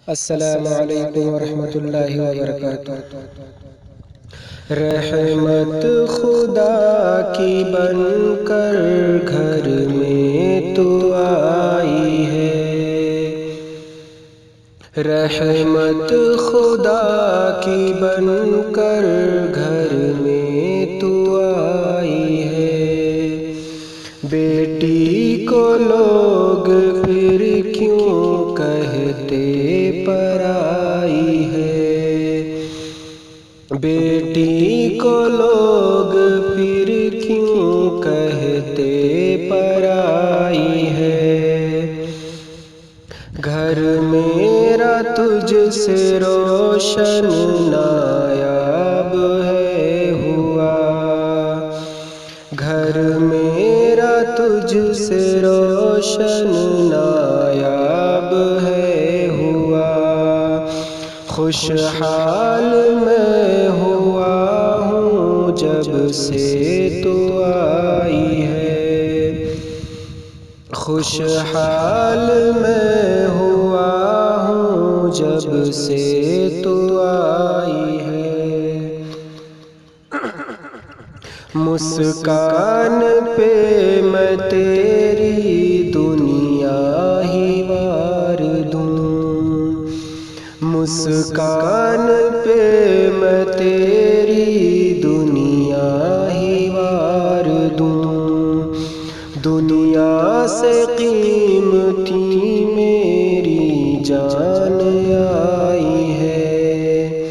السلام علیکم ورحمۃ اللہ وبرکاتہ۔ رحمت خدا کی بن کر گھر میں تو آئی ہے، رحمت خدا کی بن کر گھر میں تو آئی ہے۔ بیٹی کو لوگ پھر کیوں کہتے پرائی ہے، بیٹی کو لوگ پھر کیوں کہتے پرائی ہے۔ گھر میرا تجھ سے روشن نایاب ہے ہوا، گھر میرا تجھ سے روشن نایاب ہے ہوا۔ خوشحال میں ہوا ہوں جب سے تو آئی ہے، خوشحال میں ہوا ہوں جب سے تو آئی ہے۔ مسکان پہ میں تیری دنیا ہی وار دوں، مسکان پہ میں تیری دنیا ہی وار دوں۔ دنیا سے قیمتی میری جان آئی ہے،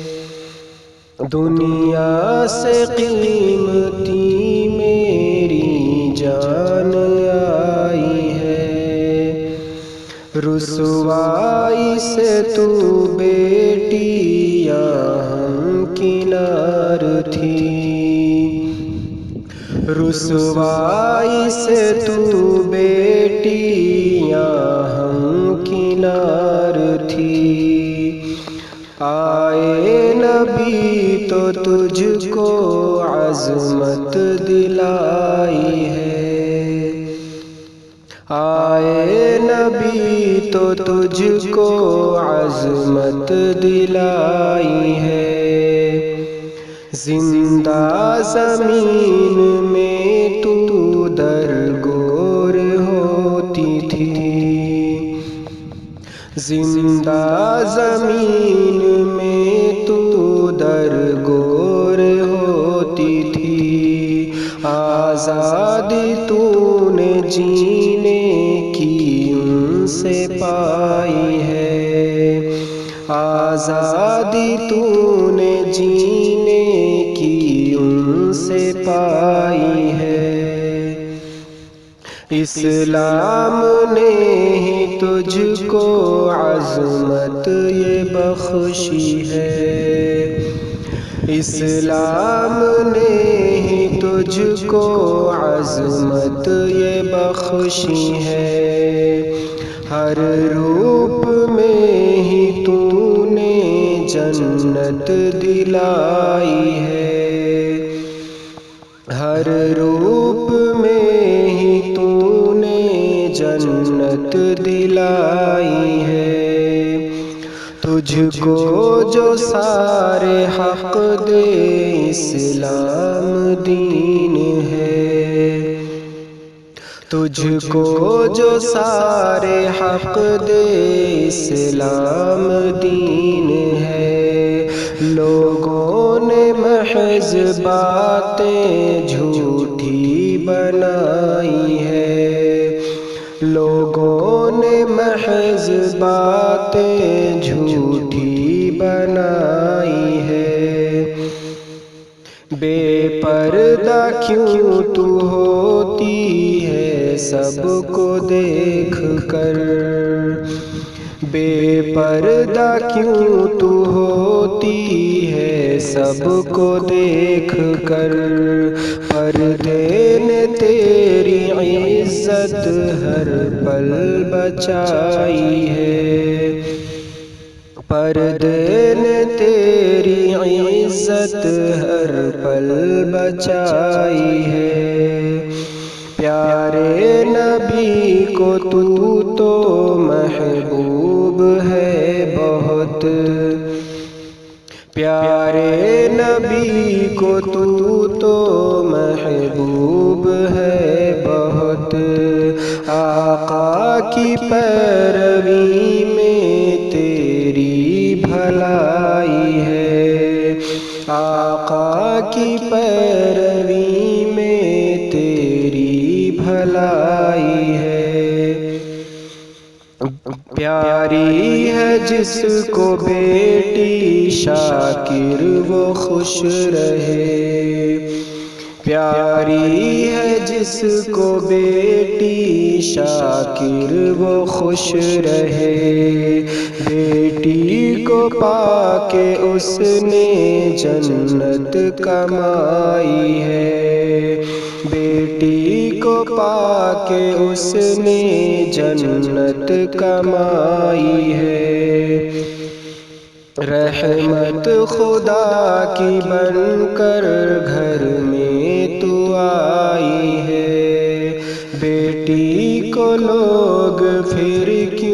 دنیا سے قیمتی میری جان آئی ہے۔ رسوائی سے تو بیٹی ہم کنار تھی، رسوائی سے تو بیٹی ہم کنار تھی۔ آئے نبی تو تجھ کو عظمت دلائی ہے، آئے نبی تو تجھ کو عظمت دلائی ہے۔ زندہ زمین میں تو درگور ہوتی تھی، زندہ زمین میں تو درگور ہوتی تھی۔ آزادی تو نے جینے کی ان سے پائی ہے، آزادی تو نے جینے کی ان سے پائی ہے۔ اسلام نے ہی تجھ کو عظمت یہ بخشی ہے، اسلام نے ہی تجھ کو عظمت یہ بخشی ہے۔ ہر روپ میں ہی تو نے جنت دلائی ہے، ہر روپ میں ہی تو نے جنت دلائی ہے۔ تجھ کو جو سارے حق دے اسلام دین ہے، تجھ کو جو سارے حق دے اسلام دین ہے۔ لوگوں نے محض باتیں جھوٹی بنائی ہے، لوگوں نے محض باتیں جھوٹی بنائی ہے۔ بے پردہ کیوں تو ہوتی ہے سب کو دیکھ کر، بے پردہ کیوں تو ہوتی ہے سب کو دیکھ کر۔ پردے نے تیری عزت ہر پل بچائی ہے، پردے نے تیری عزت ہر پل بچائی ہے۔ پیارے نبی کو تو محبوب ہے بہت، پیارے نبی کو تو محبوب ہے بہت، آقا کی پیروی میں تیری بھلائی ہے، آقا کی پیروی میں تیری بھلائی ہے۔ پیاری ہے جس کو بیٹی شاکر وہ خوش رہے، پیاری ہے جس کو بیٹی شاکر وہ خوش رہے، بیٹی کو پا کے اس نے جنت کمائی ہے، بیٹی کو پا کے اس نے جنت کمائی ہے۔ رحمت خدا کی بن کر گھر میں تو آئی ہے، بیٹی کو لوگ پھر کیوں